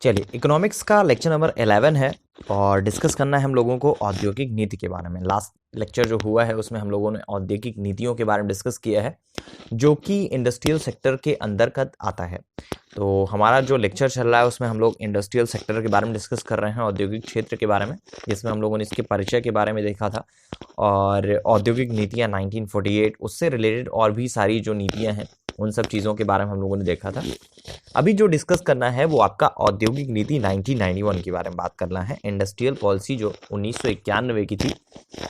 चलिए, इकोनॉमिक्स का lecture number 11 है और डिस्कस करना है हम लोगों को औद्योगिक नीति के बारे में। लास्ट लेक्चर जो हुआ है उसमें हम लोगों ने औद्योगिक नीतियों के बारे में डिस्कस किया है, जो कि इंडस्ट्रियल सेक्टर के अंतर्गत आता है। तो हमारा जो लेक्चर चल रहा है उसमें हम लोग इंडस्ट्रियल सेक्टर के बारे में डिस्कस कर रहे हैं, औद्योगिक क्षेत्र के बारे में, जिसमें हम लोगों ने इसके परिचय के बारे में देखा था और औद्योगिक नीतियाँ 1948 उससे रिलेटेड और भी सारी जो नीतियाँ हैं उन सब चीज़ों के बारे में हम लोगों ने देखा था। अभी जो डिस्कस करना है वो आपका औद्योगिक नीति 1991 के बारे में बात करना है। इंडस्ट्रियल पॉलिसी जो 1991 की थी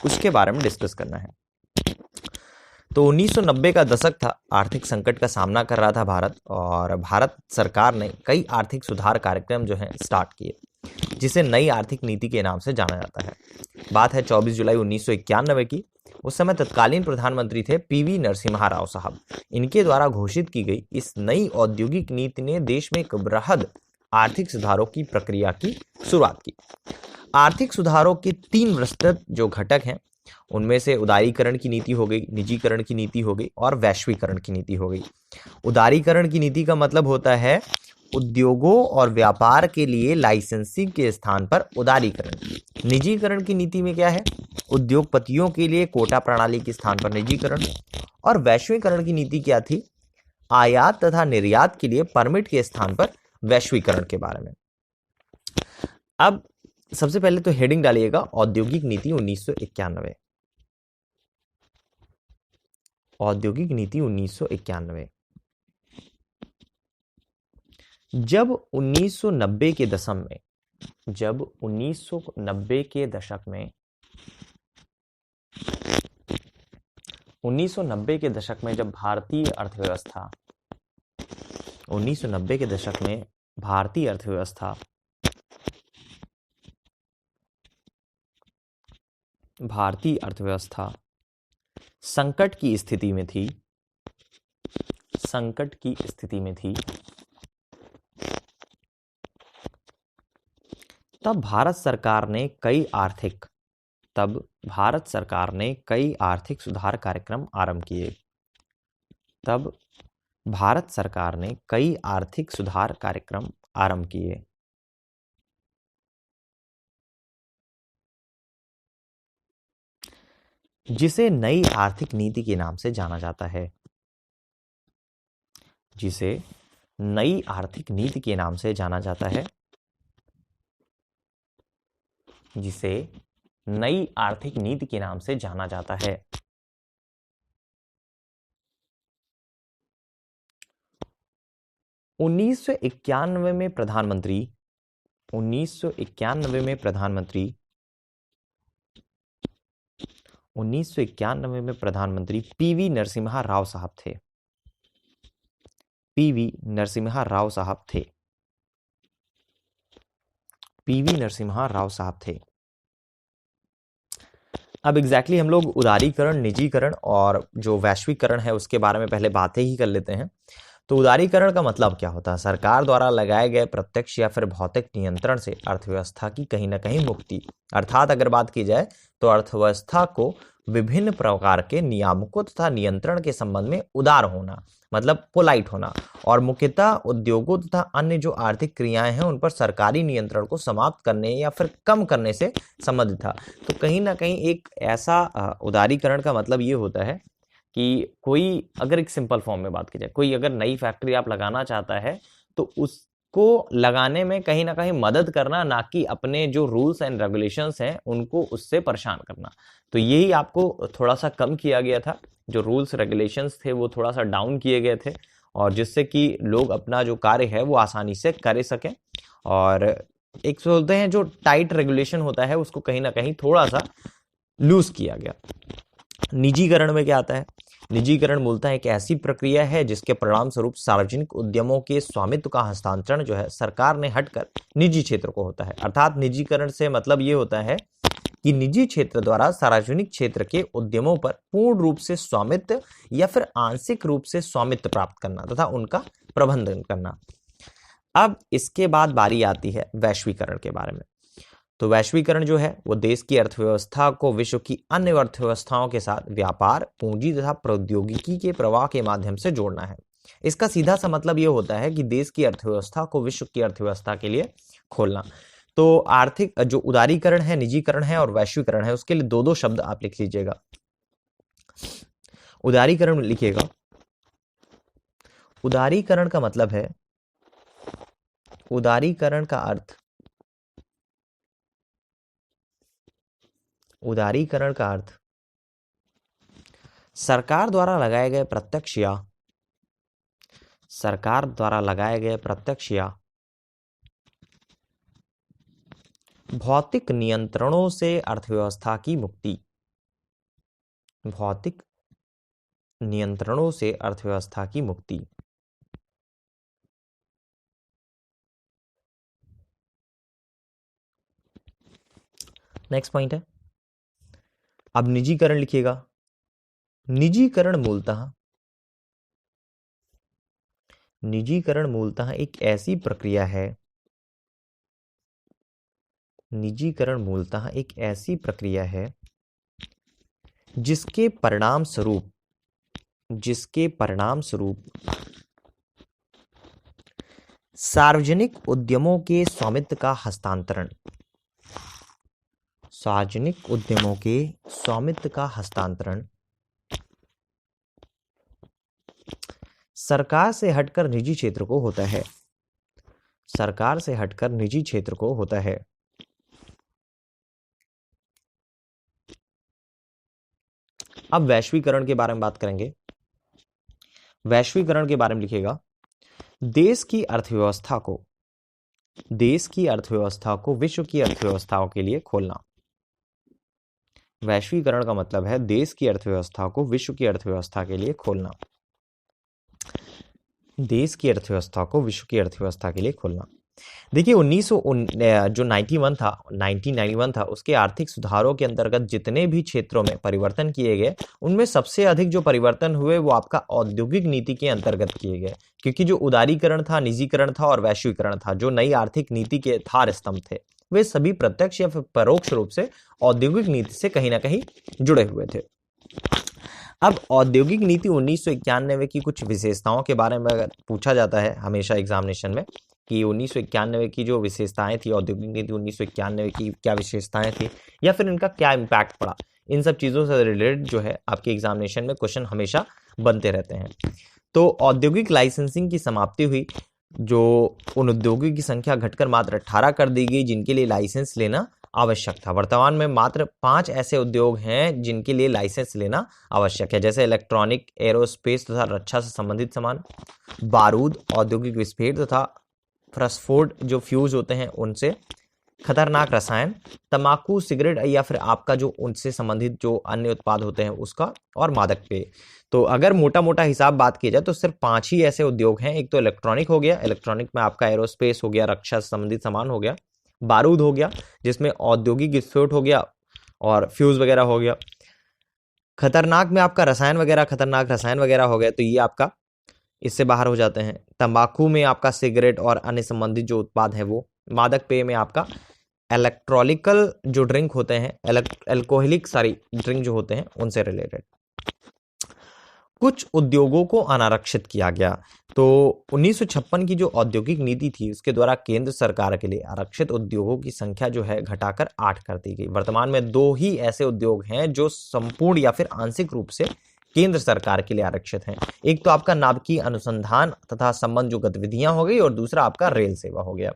उसके बारे में डिस्कस करना है। तो 1990 का दशक था, आर्थिक संकट का सामना कर रहा था भारत, और भारत सरकार ने कई आर्थिक सुधार कार्यक्रम जो है स्टार्ट किए, जिसे नई आर्थिक नीति के नाम से जाना जाता है। बात है 24 जुलाई 1991 की। उस समय तत्कालीन प्रधानमंत्री थे पीवी नरसिम्हा राव साहब। इनके द्वारा घोषित की गई इस नई औद्योगिक नीति ने देश में एक बृहद आर्थिक सुधारों की प्रक्रिया की शुरुआत की। आर्थिक सुधारों के 3 विस्तृत जो घटक हैं उनमें से उदारीकरण की नीति हो गई, निजीकरण की नीति हो गई और वैश्वीकरण की नीति हो गई। उदारीकरण की नीति का मतलब होता है उद्योगों और व्यापार के लिए लाइसेंसिंग के स्थान पर उदारीकरण। निजीकरण की नीति में क्या है? उद्योगपतियों के लिए कोटा प्रणाली के स्थान पर निजीकरण। और वैश्वीकरण की नीति क्या थी? आयात तथा निर्यात के लिए परमिट के स्थान पर वैश्वीकरण के बारे में। अब सबसे पहले तो हेडिंग डालिएगा औद्योगिक नीति 1991। औद्योगिक नीति 1991। जब 1990 के दशक में जब 1990 के दशक में 1990 के दशक में जब भारतीय अर्थव्यवस्था 1990 के दशक में भारतीय अर्थव्यवस्था संकट की स्थिति में थी, तब भारत सरकार ने कई आर्थिक सुधार कार्यक्रम आरंभ किए। जिसे नई आर्थिक नीति के नाम से जाना जाता है। नई आर्थिक नीति के नाम से जाना जाता है। 1991 में प्रधानमंत्री पीवी नरसिम्हा राव साहब थे। अब एग्जैक्टली हम लोग उदारीकरण, निजीकरण और जो वैश्वीकरण है उसके बारे में पहले बातें ही कर लेते हैं। तो उदारीकरण का मतलब क्या होता है? सरकार द्वारा लगाए गए प्रत्यक्ष या फिर भौतिक नियंत्रण से अर्थव्यवस्था की कहीं ना कहीं मुक्ति। अर्थात अगर बात की जाए तो अर्थव्यवस्था को विभिन्न प्रकार के नियामकों तथा नियंत्रण के संबंध में उदार होना, मतलब पोलाइट होना, और मुख्यतः उद्योगों तथा अन्य जो आर्थिक क्रियाएं हैं उन पर सरकारी नियंत्रण को समाप्त करने या फिर कम करने से संबंधित था। तो कहीं ना कहीं एक ऐसा उदारीकरण का मतलब ये होता है कि कोई अगर एक सिंपल फॉर्म में बात की जाए, कोई अगर नई फैक्ट्री आप लगाना चाहता है तो उसको लगाने में कहीं ना कहीं मदद करना, ना कि अपने जो रूल्स एंड रेगुलेशंस हैं उनको उससे परेशान करना। तो यही आपको थोड़ा सा कम किया गया था, जो रूल्स रेगुलेशंस थे वो थोड़ा सा डाउन किए गए थे, और जिससे कि लोग अपना जो कार्य है वो आसानी से कर सकें। और एक बोलते हैं जो टाइट रेगुलेशन होता है उसको कहीं ना कहीं थोड़ा सा लूज किया गया। निजीकरण में क्या आता है? निजीकरण मूलतः एक ऐसी प्रक्रिया है जिसके परिणाम स्वरूप सार्वजनिक उद्यमों के स्वामित्व का हस्तांतरण जो है सरकार ने हटकर निजी क्षेत्र को होता है। अर्थात निजीकरण से मतलब ये होता है कि निजी क्षेत्र द्वारा सार्वजनिक क्षेत्र के उद्यमों पर पूर्ण रूप से स्वामित्व या फिर आंशिक रूप से स्वामित्व प्राप्त करना तथा उनका प्रबंधन करना। अब इसके बाद बारी आती है वैश्वीकरण के बारे में। तो वैश्वीकरण जो है वो देश की अर्थव्यवस्था को विश्व की अन्य अर्थव्यवस्थाओं के साथ व्यापार, पूंजी तथा प्रौद्योगिकी के प्रवाह के माध्यम से जोड़ना है। इसका सीधा सा मतलब ये होता है कि देश की अर्थव्यवस्था को विश्व की अर्थव्यवस्था के लिए खोलना। तो आर्थिक जो उदारीकरण है, निजीकरण है और वैश्वीकरण है, उसके लिए दो दो शब्द आप लिख लीजिएगा। उदारीकरण लिखिएगा। उदारीकरण का मतलब है, उदारीकरण का अर्थ, उदारीकरण का अर्थ सरकार द्वारा लगाए गए प्रत्यक्ष या सरकार द्वारा लगाए गए प्रत्यक्ष या भौतिक नियंत्रणों से अर्थव्यवस्था की मुक्ति। भौतिक नियंत्रणों से अर्थव्यवस्था की मुक्ति। नेक्स्ट पॉइंट है, अब निजीकरण लिखिएगा। निजीकरण मूलतः एक ऐसी प्रक्रिया है, निजीकरण मूलतः एक ऐसी प्रक्रिया है जिसके परिणाम स्वरूप सार्वजनिक उद्यमों के स्वामित्व का हस्तांतरण, सार्वजनिक उद्यमों के स्वामित्व का हस्तांतरण सरकार से हटकर निजी क्षेत्र को होता है, सरकार से हटकर निजी क्षेत्र को होता है। अब वैश्वीकरण के बारे में बात करेंगे। वैश्वीकरण के बारे में लिखिएगा, देश की अर्थव्यवस्था को विश्व की अर्थव्यवस्थाओं के लिए खोलना। वैश्वीकरण का मतलब है देश की अर्थव्यवस्था को विश्व की अर्थव्यवस्था के लिए खोलना, देश की अर्थव्यवस्था को विश्व की अर्थव्यवस्था के लिए खोलना। देखिए 1991 था, उसके आर्थिक सुधारों के अंतर्गत जितने भी क्षेत्रों में परिवर्तन किए गए, उनमें सबसे अधिक जो परिवर्तन हुए वो आपका औद्योगिक नीति के अंतर्गत किए गए, क्योंकि जो उदारीकरण था, निजीकरण था और वैश्वीकरण था, जो नई आर्थिक नीति के आधार स्तंभ थे, वे सभी प्रत्यक्ष या फिर परोक्ष रूप से औद्योगिक नीति से कहीं ना कहीं जुड़े हुए थे। अब औद्योगिक नीति 1991 की कुछ विशेषताओं के बारे में अगर पूछा जाता है हमेशा एग्जामिनेशन में कि 1991 की जो विशेषताएं थी, औद्योगिक नीति 1991 की क्या विशेषताएं थी या फिर इनका क्या इम्पैक्ट पड़ा, इन सब चीज़ों से रिलेटेड जो है आपके एग्जामिनेशन में क्वेश्चन हमेशा बनते रहते हैं। तो औद्योगिक लाइसेंसिंग की समाप्ति हुई, जो उन उद्योगों की संख्या घटकर मात्र 18 कर दी गई जिनके लिए लाइसेंस लेना आवश्यक था। वर्तमान में मात्र 5 ऐसे उद्योग हैं जिनके लिए लाइसेंस लेना आवश्यक है, जैसे इलेक्ट्रॉनिक, एरोस्पेस तथा रक्षा से संबंधित सामान, बारूद, औद्योगिक विस्फोट तथा फॉस्फोर्ड जो फ्यूज होते हैं उनसे, खतरनाक रसायन, तंबाकू, सिगरेट या फिर आपका जो उनसे संबंधित जो अन्य उत्पाद होते हैं उसका, और मादक पेय। तो अगर मोटा मोटा हिसाब बात की जाए तो सिर्फ 5 ही ऐसे उद्योग हैं। एक तो इलेक्ट्रॉनिक हो गया, इलेक्ट्रॉनिक में आपका एरोस्पेस हो गया, रक्षा से संबंधित सामान हो गया, बारूद हो गया जिसमें औद्योगिक विस्फोट हो गया और फ्यूज वगैरह हो गया, खतरनाक में आपका खतरनाक रसायन वगैरह हो गया, तो ये आपका इससे बाहर हो जाते हैं। तंबाकू में आपका सिगरेट और अन्य संबंधित जो उत्पाद है वो, मादक पेय में आपका इलेक्ट्रॉनिकल जो ड्रिंक होते हैं, अल्कोहलिक सारी ड्रिंक जो होते हैं उनसे रिलेटेड। कुछ उद्योगों को अनारक्षित किया गया। तो 1956 की जो औद्योगिक नीति थी उसके द्वारा केंद्र सरकार के लिए आरक्षित उद्योगों की संख्या जो है घटाकर 8 कर दी गई। वर्तमान में 2 ही ऐसे उद्योग हैं जो संपूर्ण या फिर आंशिक रूप से केंद्र सरकार के लिए आरक्षित हैं। एक तो आपका नाभिकीय अनुसंधान तथा संबंध जो गतिविधियां हो गई और दूसरा आपका रेल सेवा हो गया।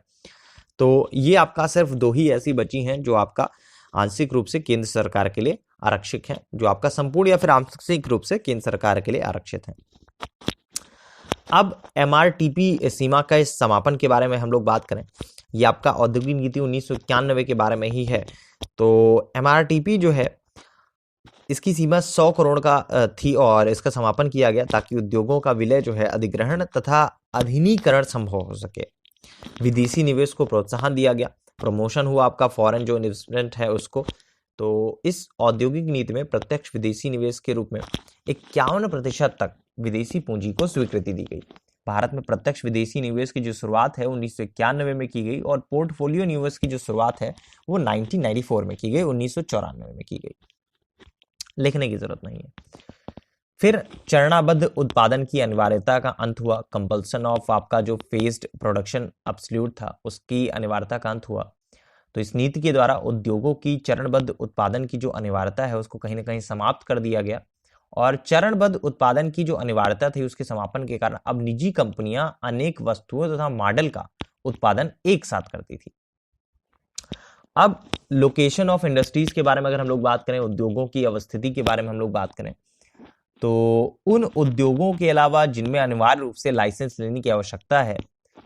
तो ये आपका सिर्फ 2 ही ऐसी बची हैं जो आपका आंशिक रूप से केंद्र सरकार के लिए आरक्षित हैं, जो आपका संपूर्ण या फिर आंशिक रूप से केंद्र सरकार के लिए आरक्षित हैं। अब MRTP सीमा का इस समापन के बारे में हम लोग बात करें, ये आपका औद्योगिक नीति 1991 के बारे में ही है। तो MRTP जो है इसकी सीमा 100 करोड़ का थी और इसका समापन किया गया ताकि उद्योगों का विलय जो है अधिग्रहण तथा अधीनीकरण संभव हो सके। विदेशी निवेश को प्रोत्साहन दिया गया, प्रमोशन हुआ आपका फॉरेन जो इन्वेस्टमेंट है उसको। तो इस औद्योगिक नीति में प्रत्यक्ष विदेशी निवेश के रूप में 51% तक विदेशी पूंजी को स्वीकृति दी गई। भारत में प्रत्यक्ष विदेशी निवेश की जो शुरुआत है 1991 में की गई और पोर्टफोलियो निवेश की जो शुरुआत है वो 1994 में की गई, 1994 में की गई। लिखने की जरूरत नहीं है। फिर चरणाबद्ध उत्पादन की अनिवार्यता का अंत हुआ, कंपल्सन ऑफ आपका जो फेज्ड प्रोडक्शन एब्सोल्यूट था उसकी अनिवार्यता का अंत हुआ। तो इस नीति के द्वारा उद्योगों की चरणबद्ध उत्पादन की जो अनिवार्यता है उसको कहीं ना कहीं समाप्त कर दिया गया, और चरणबद्ध उत्पादन की जो अनिवार्यता थी उसके समापन के कारण अब निजी कंपनियां अनेक वस्तुओं तथा मॉडल का उत्पादन एक साथ करती थी। अब लोकेशन ऑफ इंडस्ट्रीज के बारे में अगर हम लोग बात करें, उद्योगों की अवस्थिति के बारे में हम लोग बात करें, तो उन उद्योगों के अलावा जिनमें अनिवार्य रूप से लाइसेंस लेने की आवश्यकता है,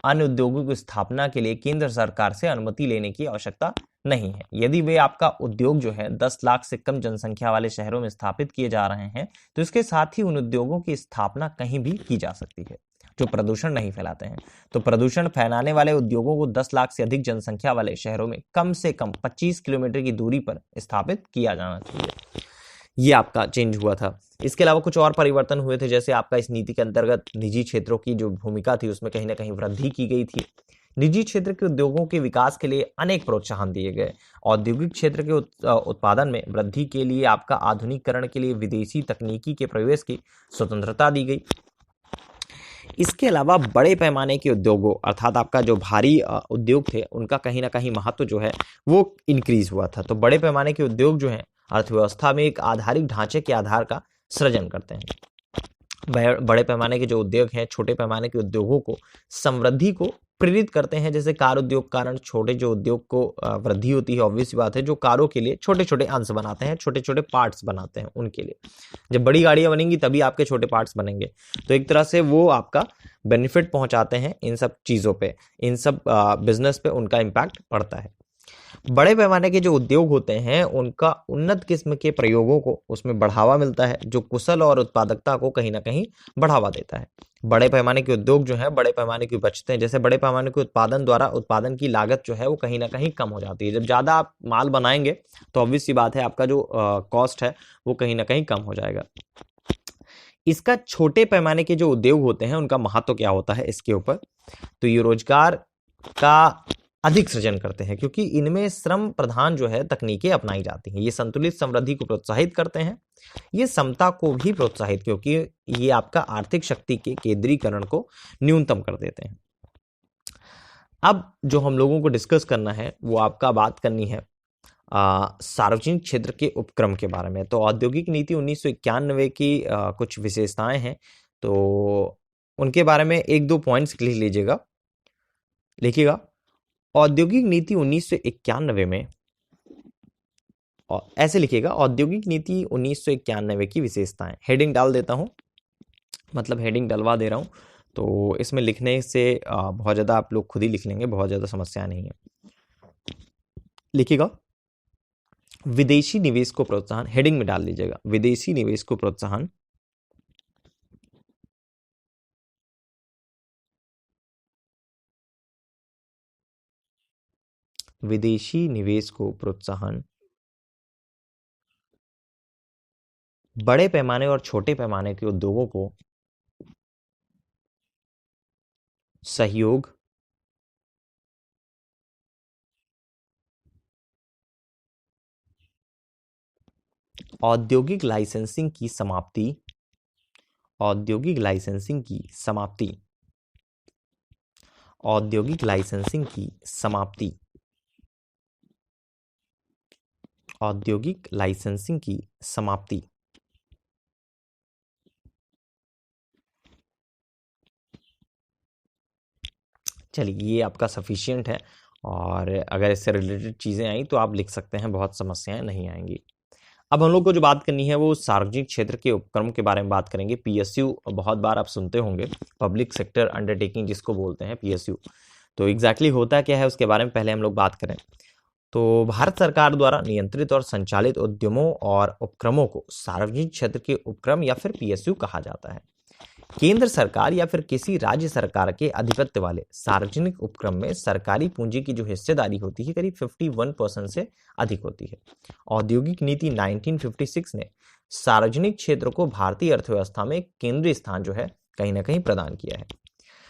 अन्य उद्योगों की स्थापना के लिए केंद्र सरकार से अनुमति लेने की आवश्यकता नहीं है। यदि वे आपका उद्योग जो है 10 लाख से कम जनसंख्या वाले शहरों में स्थापित किए जा रहे हैं, तो इसके साथ ही उन उद्योगों की स्थापना कहीं भी की जा सकती है जो प्रदूषण नहीं फैलाते हैं। तो प्रदूषण फैलाने वाले उद्योगों को 10 लाख से अधिक जनसंख्या वाले शहरों में कम से कम 25 किलोमीटर की दूरी पर स्थापित किया जाना चाहिए। ये आपका चेंज हुआ था। इसके अलावा कुछ और परिवर्तन हुए थे, जैसे आपका इस नीति के अंतर्गत निजी क्षेत्रों की जो भूमिका थी उसमें कहीं ना कहीं वृद्धि की गई थी। निजी क्षेत्र के उद्योगों के विकास के लिए अनेक प्रोत्साहन दिए गए। औद्योगिक क्षेत्र के उत्पादन में वृद्धि के लिए आपका आधुनिकीकरण के लिए विदेशी तकनीकी के प्रवेश की स्वतंत्रता दी गई। इसके अलावा बड़े पैमाने के उद्योगों अर्थात आपका जो भारी उद्योग थे उनका कहीं ना कहीं महत्व जो है वो इंक्रीज हुआ था। तो बड़े पैमाने के उद्योग जो हैं अर्थव्यवस्था में एक आधारिक ढांचे के आधार का सृजन करते हैं। बड़े पैमाने के जो उद्योग हैं छोटे पैमाने के उद्योगों को समृद्धि को प्रेरित करते हैं। जैसे कार उद्योग कारण छोटे जो उद्योग को वृद्धि होती है, ऑब्वियस बात है, जो कारों के लिए छोटे छोटे अंश बनाते हैं, छोटे छोटे पार्ट्स बनाते हैं उनके लिए। जब बड़ी गाड़ियां बनेंगी तभी आपके छोटे पार्ट्स बनेंगे। तो एक तरह से वो आपका बेनिफिट पहुंचाते हैं इन सब चीज़ों पे, इन सब बिजनेस पे उनका इम्पैक्ट पड़ता है। बड़े पैमाने के जो उद्योग होते हैं उनका उन्नत किस्म के प्रयोगों को उसमें बढ़ावा मिलता है, जो कुशल और उत्पादकता को कहीं ना कहीं बढ़ावा देता है। बड़े पैमाने के उद्योग जो है बड़े पैमाने की बचते हैं। जैसे बड़े पैमाने के उत्पादन द्वारा उत्पादन की लागत जो है वो कहीं ना कहीं कम हो जाती है। जब ज़्यादा आप माल बनाएंगे तो ऑब्वियस सी बात है आपका जो कॉस्ट है वो कहीं ना कहीं कम हो जाएगा। इसका छोटे पैमाने के जो उद्योग होते हैं उनका महत्व क्या होता है इसके ऊपर, तो ये रोजगार का अधिक सृजन करते हैं क्योंकि इनमें श्रम प्रधान जो है तकनीकें अपनाई जाती हैं। ये संतुलित समृद्धि को प्रोत्साहित करते हैं, ये समता को भी प्रोत्साहित, क्योंकि ये आपका आर्थिक शक्ति के केंद्रीकरण को न्यूनतम कर देते हैं। अब जो हम लोगों को डिस्कस करना है वो आपका बात करनी है सार्वजनिक क्षेत्र के उपक्रम के बारे में। तो औद्योगिक नीति 1991 की कुछ विशेषताएं हैं, तो उनके बारे में एक दो पॉइंट्स लिख लीजिएगा, लिखिएगा। औद्योगिक नीति 1991 में, और ऐसे लिखिएगा, औद्योगिक नीति 1991 की विशेषताएं। हेडिंग डाल देता हूं, मतलब हेडिंग डलवा दे रहा हूं, तो इसमें लिखने से बहुत ज़्यादा आप लोग खुद ही लिख लेंगे, बहुत ज़्यादा समस्या नहीं है। लिखिएगा, विदेशी निवेश को प्रोत्साहन, हेडिंग में डाल लीजिएगा, विदेशी निवेश को प्रोत्साहन। विदेशी निवेश को प्रोत्साहन बड़े पैमाने और छोटे पैमाने के उद्योगों को सहयोग औद्योगिक लाइसेंसिंग की समाप्ति, औद्योगिक लाइसेंसिंग की समाप्ति, औद्योगिक लाइसेंसिंग की समाप्ति, औद्योगिक लाइसेंसिंग की समाप्ति। चलिए ये आपका सफिशिएंट है, और अगर इससे रिलेटेड चीज़ें आई तो आप लिख सकते हैं, बहुत समस्याएं नहीं आएंगी। अब हम लोग को जो बात करनी है वो सार्वजनिक क्षेत्र के उपक्रम के बारे में बात करेंगे। पीएसयू बहुत बार आप सुनते होंगे, पब्लिक सेक्टर अंडरटेकिंग जिसको बोलते हैं पीएसयू। तो एग्जैक्टली होता क्या है उसके बारे में पहले हम लोग बात करें तो भारत सरकार द्वारा नियंत्रित और संचालित उद्यमों और उपक्रमों को सार्वजनिक क्षेत्र के उपक्रम या फिर पीएसयू कहा जाता है। केंद्र सरकार या फिर किसी राज्य सरकार के आधिपत्य वाले सार्वजनिक उपक्रम में सरकारी पूंजी की जो हिस्सेदारी होती है करीब 51% से अधिक होती है। औद्योगिक नीति 1956 ने सार्वजनिक क्षेत्र को भारतीय अर्थव्यवस्था में केंद्रीय स्थान जो है कहीं ना कहीं प्रदान किया है।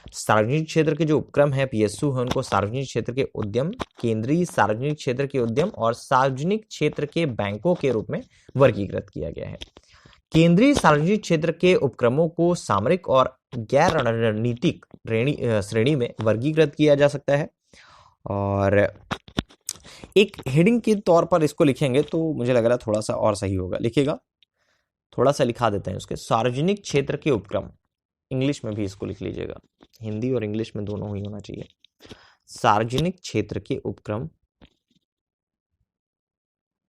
सार्वजनिक क्षेत्र के जो उपक्रम है पीएसयू है उनको सार्वजनिक क्षेत्र के उद्यम, केंद्रीय सार्वजनिक क्षेत्र के उद्यम और सार्वजनिक क्षेत्र के बैंकों के रूप में वर्गीकृत किया गया है। केंद्रीय सार्वजनिक क्षेत्र के उपक्रमों को सामरिक और गैर रणनीतिक श्रेणी में वर्गीकृत किया जा सकता है। और एक हेडिंग के तौर पर इसको लिखेंगे तो मुझे लग रहा है थोड़ा सा और सही होगा। लिखिएगा, थोड़ा सा लिखा देते हैं उसके, सार्वजनिक क्षेत्र के उपक्रम। इंग्लिश में भी इसको लिख लीजिएगा, हिंदी और इंग्लिश में दोनों ही होना चाहिए। सार्वजनिक क्षेत्र के उपक्रम,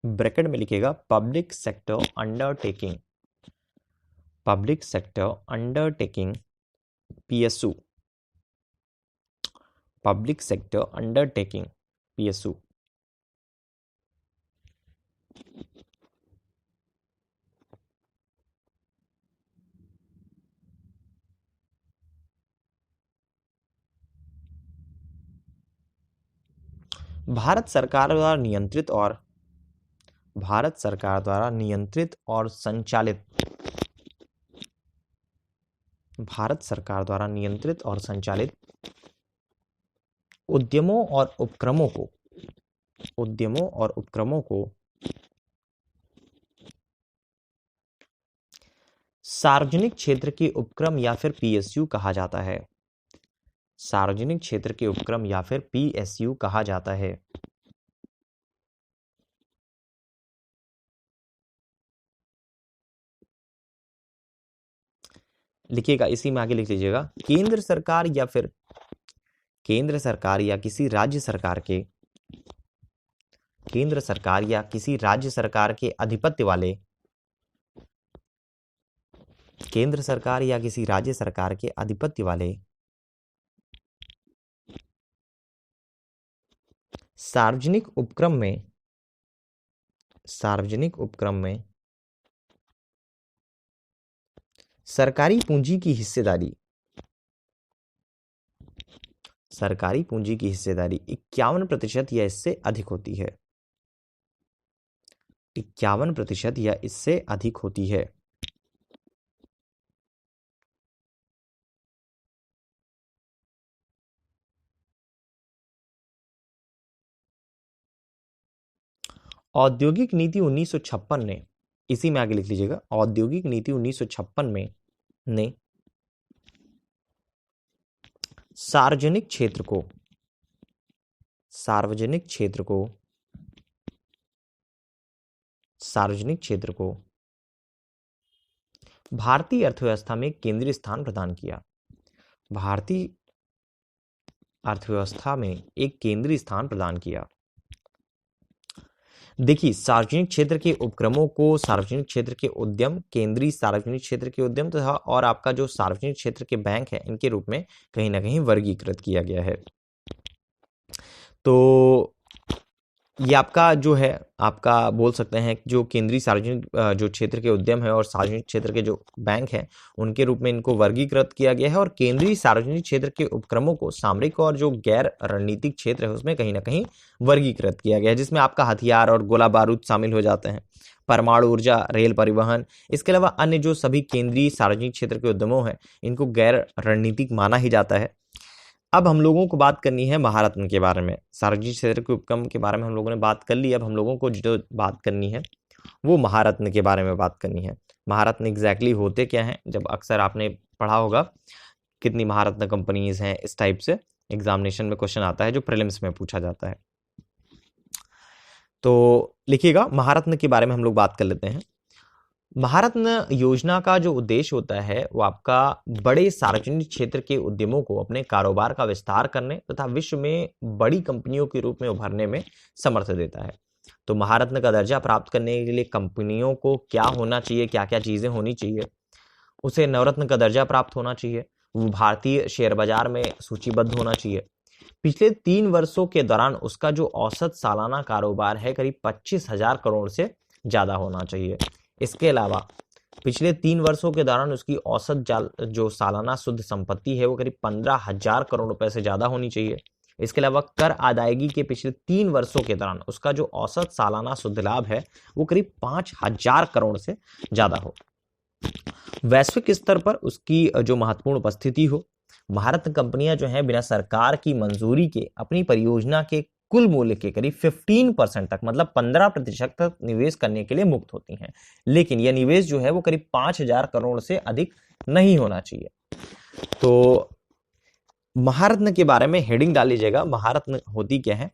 ब्रैकेट में लिखिएगा public sector undertaking, public sector undertaking PSU, public sector undertaking PSU। Bharat सरकार द्वारा नियंत्रित और संचालित, भारत सरकार द्वारा नियंत्रित और संचालित उद्यमों और उपक्रमों को सार्वजनिक क्षेत्र के उपक्रम या फिर PSU कहा जाता है। सार्वजनिक क्षेत्र के उपक्रम या फिर PSU कहा जाता है। लिखिएगा, इसी में आगे लिख लीजिएगा, केंद्र सरकार या किसी राज्य सरकार के आधिपत्य वाले, केंद्र सरकार या किसी राज्य सरकार के आधिपत्य वाले सार्वजनिक उपक्रम में सरकारी पूंजी की हिस्सेदारी 51% या इससे अधिक होती है। 51% या इससे अधिक होती है। औद्योगिक नीति 1956 ने, इसी में आगे लिख लीजिएगा, औद्योगिक नीति 1956 में ने सार्वजनिक क्षेत्र को भारतीय अर्थव्यवस्था में केंद्रीय स्थान प्रदान किया। भारतीय अर्थव्यवस्था में एक केंद्रीय स्थान प्रदान किया। देखिए, सार्वजनिक क्षेत्र के उपक्रमों को सार्वजनिक क्षेत्र के उद्यम, केंद्रीय सार्वजनिक क्षेत्र के उद्यम तथा और आपका जो सार्वजनिक क्षेत्र के बैंक है, इनके रूप में कहीं ना कहीं वर्गीकृत किया गया है। तो ये आपका जो है, आपका बोल सकते हैं जो केंद्रीय सार्वजनिक जो क्षेत्र के उद्यम है और सार्वजनिक क्षेत्र के जो बैंक है, उनके रूप में इनको वर्गीकृत किया गया है। और केंद्रीय सार्वजनिक क्षेत्र के उपक्रमों को सामरिक और जो गैर रणनीतिक क्षेत्र है उसमें कहीं ना कहीं वर्गीकृत किया गया है, जिसमें आपका हथियार और गोला बारूद शामिल हो जाते हैं, परमाणु ऊर्जा, रेल परिवहन। इसके अलावा अन्य जो सभी केंद्रीय सार्वजनिक क्षेत्र के उद्यमों हैं, इनको गैर रणनीतिक माना ही जाता है। अब हम लोगों को बात करनी है महारत्न के बारे में। सार्वजनिक क्षेत्र के उपक्रम के बारे में हम लोगों ने बात कर ली। अब हम लोगों को जो बात करनी है वो महारत्न के बारे में बात करनी है। महारत्न एग्जैक्टली होते क्या हैं? जब अक्सर आपने पढ़ा होगा कितनी महारत्न कंपनीज हैं, इस टाइप से एग्जामिनेशन में क्वेश्चन आता है जो प्रीलिम्स में पूछा जाता है। तो लिखिएगा, महारत्न के बारे में हम लोग बात कर लेते हैं। महारत्न योजना का जो उद्देश्य होता है वो आपका बड़े सार्वजनिक क्षेत्र के उद्यमों को अपने कारोबार का विस्तार करने तथा विश्व में बड़ी कंपनियों के रूप में उभरने में समर्थ देता है। तो महारत्न का दर्जा प्राप्त करने के लिए कंपनियों को क्या होना चाहिए, क्या क्या चीजें होनी चाहिए? उसे नवरत्न का दर्जा प्राप्त होना चाहिए, वो भारतीय शेयर बाजार में सूचीबद्ध होना चाहिए, पिछले 3 वर्षों के दौरान उसका जो औसत सालाना कारोबार है करीब 25,000 करोड़ से ज्यादा होना चाहिए। इसके अलावा पिछले 3 वर्षों के दौरान उसकी औसत जो सालाना शुद्ध संपत्ति है वो करीब 15,000 करोड़ रुपए से ज्यादा होनी चाहिए। इसके अलावा कर अदायगी के पिछले 3 वर्षों के दौरान उसका जो औसत सालाना शुद्ध लाभ है वो करीब 5,000 करोड़ से ज्यादा हो। वैश्विक स्तर पर उसकी जो महत्वपूर्ण उपस्थिति हो। महारत्न कंपनियां जो हैं बिना सरकार की मंजूरी के अपनी परियोजना के कुल मूल्य के करीब 15% तक, मतलब 15% तक निवेश करने के लिए मुक्त होती हैं। लेकिन यह निवेश जो है वो करीब 5,000 करोड़ से अधिक नहीं होना चाहिए। तो महारत्न के बारे में हेडिंग डाल लीजिएगा, महारत्न होती क्या है।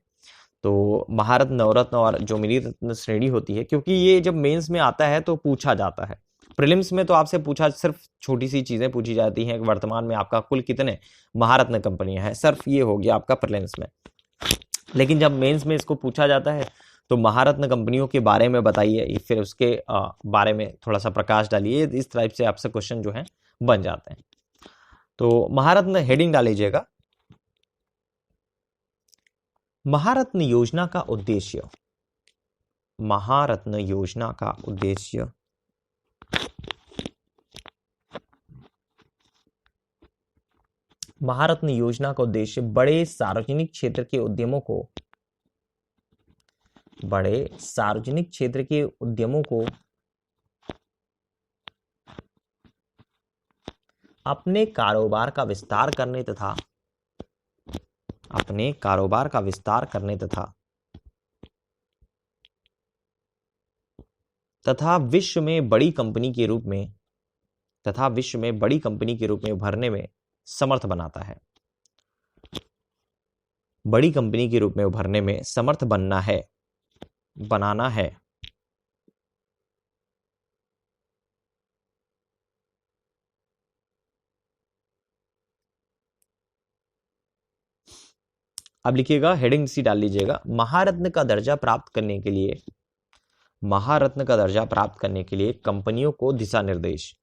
तो महारत्न, नवरत्न और जो मिनी रत्न श्रेणी होती है, क्योंकि ये जब मेंस में आता है तो पूछा जाता है। प्रीलिम्स में तो आपसे पूछा, सिर्फ छोटी सी चीजें पूछी जाती हैं, वर्तमान में आपका कुल कितने महारत्न कंपनियां हैं, सिर्फ ये हो गया आपका प्रीलिम्स में। लेकिन जब मेंस में इसको पूछा जाता है तो महारत्न कंपनियों के बारे में बताइए, फिर उसके बारे में थोड़ा सा प्रकाश डालिए। इस टाइप से आपसे क्वेश्चन जो है बन जाते हैं। तो महारत्न हेडिंग डाल लीजिएगा। महारत्न योजना का उद्देश्य, महारत्न योजना का उद्देश्य महारत्न योजना का उद्देश्य बड़े सार्वजनिक क्षेत्र के उद्यमों को, बड़े सार्वजनिक क्षेत्र के उद्यमों को अपने कारोबार का विस्तार करने तथा अपने कारोबार का विस्तार करने तथा विश्व में बड़ी कंपनी के रूप में उभरने में समर्थ बनाता है। बड़ी कंपनी के रूप में उभरने में समर्थ बनाना है। अब लिखिएगा, हेडिंग सी डाल लीजिएगा, महारत्न का दर्जा प्राप्त करने के लिए, महारत्न का दर्जा प्राप्त करने के लिए कंपनियों को दिशा निर्देश,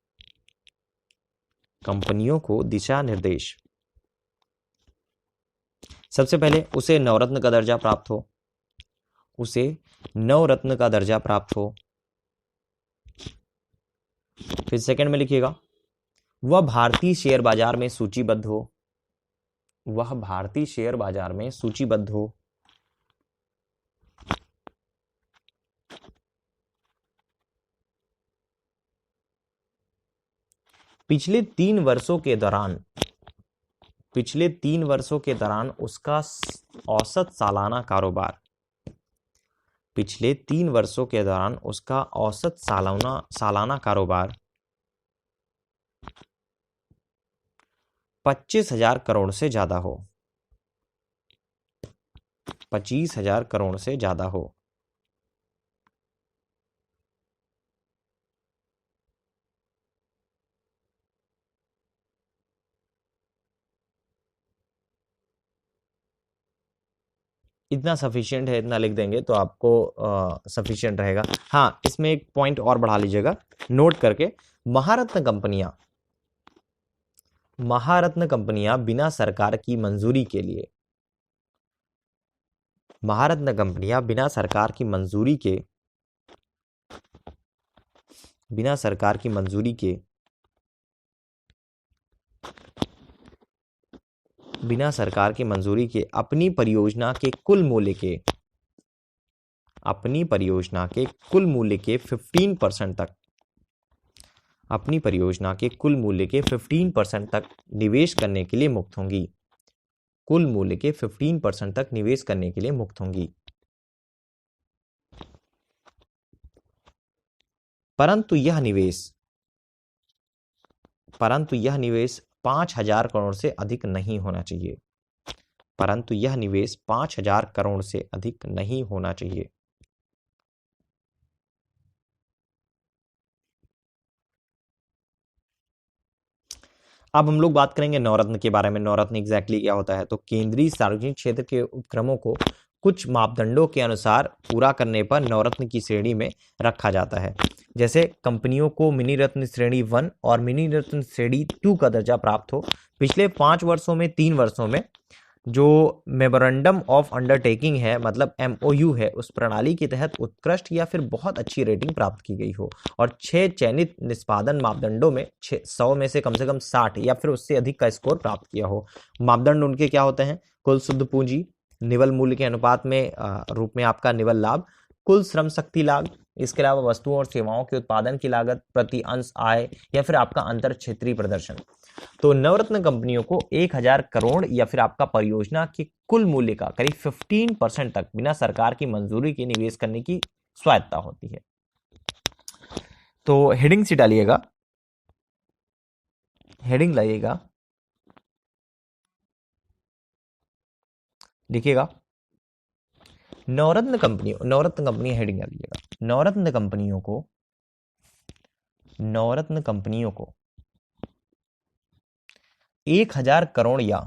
कंपनियों को दिशा निर्देश। सबसे पहले उसे नवरत्न का दर्जा प्राप्त हो, उसे नवरत्न का दर्जा प्राप्त हो। फिर सेकंड में लिखिएगा, वह भारतीय शेयर बाजार में सूचीबद्ध हो, वह भारतीय शेयर बाजार में सूचीबद्ध हो। पिछले 3 वर्षों के दौरान उसका औसत सालाना कारोबार, पिछले 3 वर्षों के दौरान उसका औसत सालाना कारोबार 25,000 करोड़ से ज्यादा हो, 25,000 करोड़ से ज्यादा हो। इतना सफिशिएंट है, इतना लिख देंगे तो आपको सफिशिएंट रहेगा। हाँ, इसमें एक पॉइंट और बढ़ा लीजिएगा नोट करके, महारत्न कंपनियां बिना सरकार की मंजूरी के लिए, महारत्न कंपनियां बिना सरकार की मंजूरी के अपनी परियोजना के कुल मूल्य के 15% तक, अपनी परियोजना के कुल मूल्य के 15% तक निवेश करने के लिए मुक्त होंगी, कुल मूल्य के 15% तक निवेश करने के लिए मुक्त होंगी। परंतु यह निवेश 5,000 करोड़ से अधिक नहीं होना चाहिए, परंतु यह निवेश 5,000 करोड़ से अधिक नहीं होना चाहिए। अब हम लोग बात करेंगे नवरत्न के बारे में। नवरत्न एग्जैक्टली क्या होता है? तो केंद्रीय सार्वजनिक क्षेत्र के उपक्रमों को कुछ मापदंडों के अनुसार पूरा करने पर नवरत्न की श्रेणी में रखा जाता है। जैसे कंपनियों को मिनी रत्न श्रेणी 1 और मिनी रत्न श्रेणी 2 का दर्जा प्राप्त हो, पिछले 5 वर्षों में 3 वर्षों में जो मेमोरेंडम ऑफ अंडरटेकिंग है, मतलब MOU है, उस प्रणाली के तहत उत्कृष्ट या फिर बहुत अच्छी रेटिंग प्राप्त की गई हो, और 6 चयनित निष्पादन मापदंडों में 100 में से कम 60 या फिर उससे अधिक का स्कोर प्राप्त किया हो। मापदंड उनके क्या होते हैं? कुल शुद्ध पूंजी, निवल मूल्य के अनुपात में रूप में आपका निवल लाभ, कुल श्रम शक्ति लाभ, इसके अलावा वस्तुओं और सेवाओं के उत्पादन की लागत, प्रति अंश आय, या फिर आपका अंतर क्षेत्रीय प्रदर्शन। तो नवरत्न कंपनियों को 1000 करोड़ या फिर आपका परियोजना के कुल मूल्य का करीब 15% तक बिना सरकार की मंजूरी के निवेश करने की स्वायत्ता होती है। तो हेडिंग से डालिएगा, हेडिंग लाइएगा, देखिएगा नवरत्न कंपनी हेडिंग डालिएगा। नवरत्न कंपनियों को 1000 करोड़ या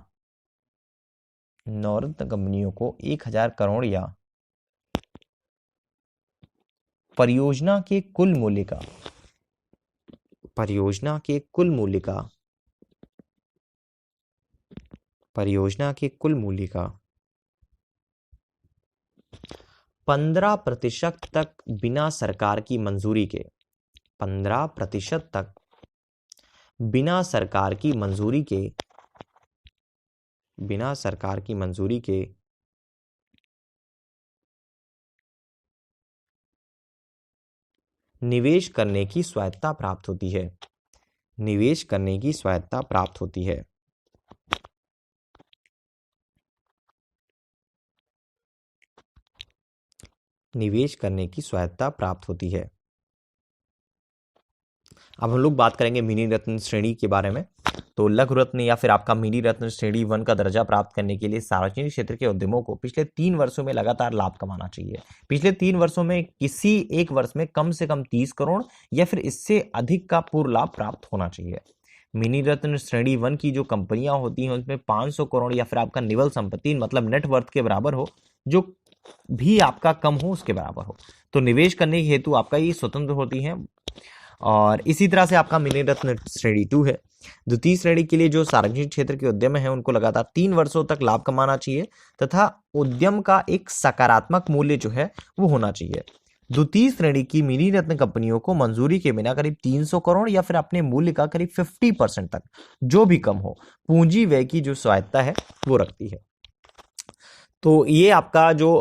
नवरत्न कंपनियों को 1000 करोड़ या परियोजना के कुल मूल्य का 15% तक बिना सरकार की मंजूरी के 15% तक बिना सरकार की मंजूरी के निवेश करने की स्वायत्ता प्राप्त होती है। निवेश करने की स्वायत्ता प्राप्त होती है। निवेश करने की स्वायत्ता प्राप्त होती है। अब हम लोग बात करेंगे मिनी रत्न श्रेणी के बारे में। तो लघु रत्न या फिर आपका मिनी रत्न श्रेणी 1 का दर्जा प्राप्त करने के लिए सार्वजनिक क्षेत्र के उद्यमों को पिछले 3 वर्षों में लगातार लाभ कमाना चाहिए। पिछले 3 वर्षों में किसी एक वर्ष में कम से कम 30 करोड़ या फिर इससे अधिक का पूर्ण लाभ प्राप्त होना चाहिए। मिनी रत्न श्रेणी 1 की जो कंपनियां होती हैं उसमें 500 करोड़ या फिर आपका निवल संपत्ति मतलब नेटवर्थ के बराबर हो, जो भी आपका कम हो उसके बराबर हो, तो निवेश करने के हेतु आपका ये स्वतंत्र होती हैं। और इसी तरह से आपका मिनी रत्न श्रेणी 2 है। द्वितीय श्रेणी के लिए जो सार्वजनिक क्षेत्र के उद्यम हैं उनको लगातार 3 वर्षों तक लाभ कमाना चाहिए तथा उद्यम का एक सकारात्मक मूल्य जो है वो होना चाहिए। द्वितीय श्रेणी की मिनी रत्न कंपनियों को मंजूरी के बिना करीब 300 करोड़ या फिर अपने मूल्य का करीब 50% तक जो भी कम हो पूंजी व्यय की जो स्वायत्ता है वो रखती है। तो ये आपका जो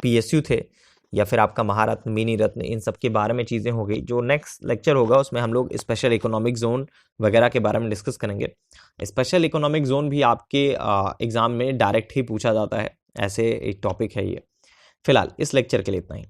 PSU थे या फिर आपका महारत्न, मिनी रत्न, इन सब के बारे में चीज़ें हो गई। जो नेक्स्ट लेक्चर होगा उसमें हम लोग स्पेशल इकोनॉमिक जोन वगैरह के बारे में डिस्कस करेंगे। स्पेशल इकोनॉमिक जोन भी आपके एग्जाम में डायरेक्ट ही पूछा जाता है, ऐसे एक टॉपिक है ये। फिलहाल इस लेक्चर के लिए इतना ही।